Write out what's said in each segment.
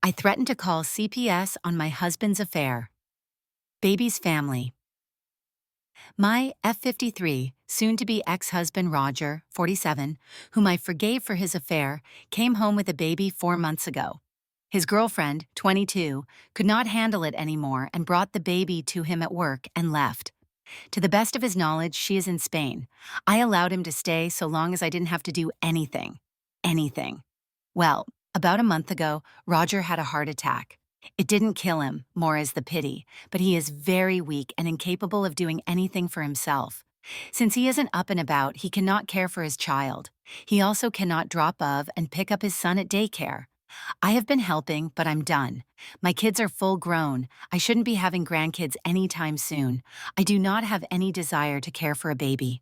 I threatened to call CPS on my husband's affair. Baby's family. My F53, soon-to-be ex-husband Roger, 47, whom I forgave for his affair, came home with a baby 4 months ago. His girlfriend, 22, could not handle it anymore and brought the baby to him at work and left. To the best of his knowledge, she is in Spain. I allowed him to stay so long as I didn't have to do anything. Anything. Well, about a month ago, Roger had a heart attack. It didn't kill him, more as the pity, but he is very weak and incapable of doing anything for himself. Since he isn't up and about, he cannot care for his child. He also cannot drop of and pick up his son at daycare. I have been helping, but I'm done. My kids are full grown. I shouldn't be having grandkids anytime soon. I do not have any desire to care for a baby.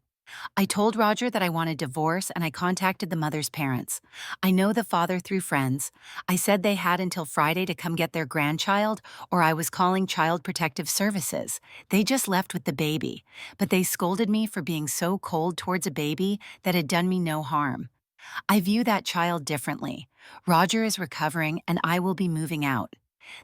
I told Roger that I wanted divorce and I contacted the mother's parents. I know the father through friends. I said they had until Friday to come get their grandchild, or I was calling Child Protective Services. They just left with the baby, but they scolded me for being so cold towards a baby that had done me no harm. I view that child differently. Roger is recovering and I will be moving out.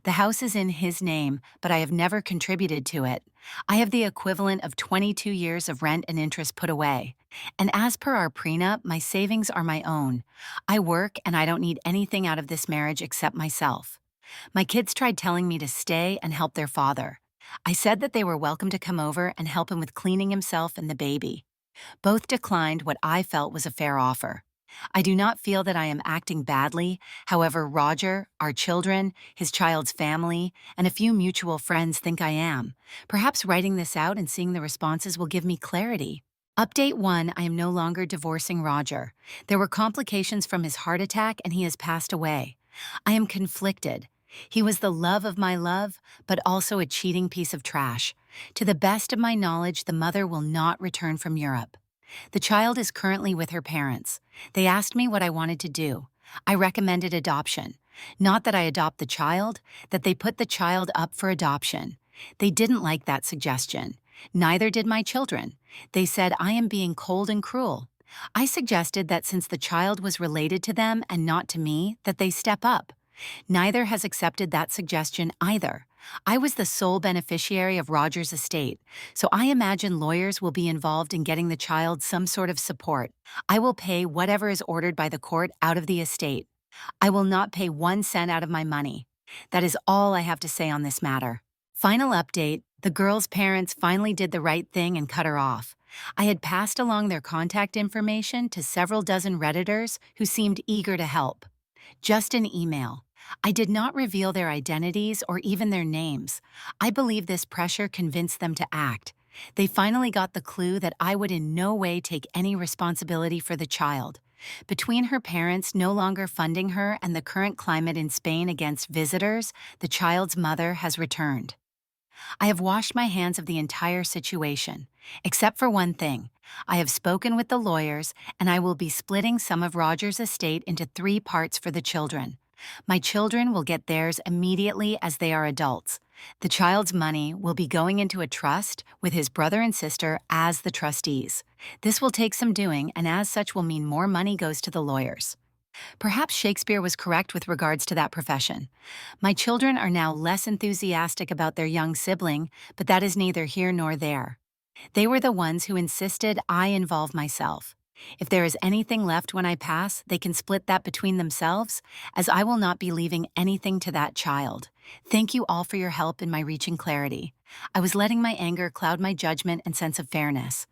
The house is in his name, but I have never contributed to it. I have the equivalent of 22 years of rent and interest put away. And as per our prenup, my savings are my own. I work and I don't need anything out of this marriage except myself. My kids tried telling me to stay and help their father. I said that they were welcome to come over and help him with cleaning himself and the baby. Both declined what I felt was a fair offer. I do not feel that I am acting badly. However, Roger, our children, his child's family, and a few mutual friends think I am. Perhaps writing this out and seeing the responses will give me clarity. Update 1. I am no longer divorcing Roger. There were complications from his heart attack and he has passed away. I am conflicted. He was the love of my love, but also a cheating piece of trash. To the best of my knowledge, the mother will not return from Europe. The child is currently with her parents. They asked me what I wanted to do. I recommended adoption. Not that I adopt the child, that they put the child up for adoption. They didn't like that suggestion. Neither did my children. They said I am being cold and cruel. I suggested that since the child was related to them and not to me, that they step up. Neither has accepted that suggestion either. I was the sole beneficiary of Roger's estate, so I imagine lawyers will be involved in getting the child some sort of support. I will pay whatever is ordered by the court out of the estate. I will not pay 1 cent out of my money. That is all I have to say on this matter. Final update: the girl's parents finally did the right thing and cut her off. I had passed along their contact information to several dozen Redditors who seemed eager to help. Just an email. I did not reveal their identities or even their names. I believe this pressure convinced them to act. They finally got the clue that I would in no way take any responsibility for the child. Between her parents no longer funding her and the current climate in Spain against visitors, the child's mother has returned. I have washed my hands of the entire situation, except for one thing. I have spoken with the lawyers, and I will be splitting some of Roger's estate into 3 parts for the children. My children will get theirs immediately as they are adults. The child's money will be going into a trust with his brother and sister as the trustees. This will take some doing, and as such will mean more money goes to the lawyers. Perhaps Shakespeare was correct with regards to that profession. My children are now less enthusiastic about their young sibling, but that is neither here nor there. They were the ones who insisted I involve myself. If there is anything left when I pass, they can split that between themselves, as I will not be leaving anything to that child. Thank you all for your help in my reaching clarity. I was letting my anger cloud my judgment and sense of fairness.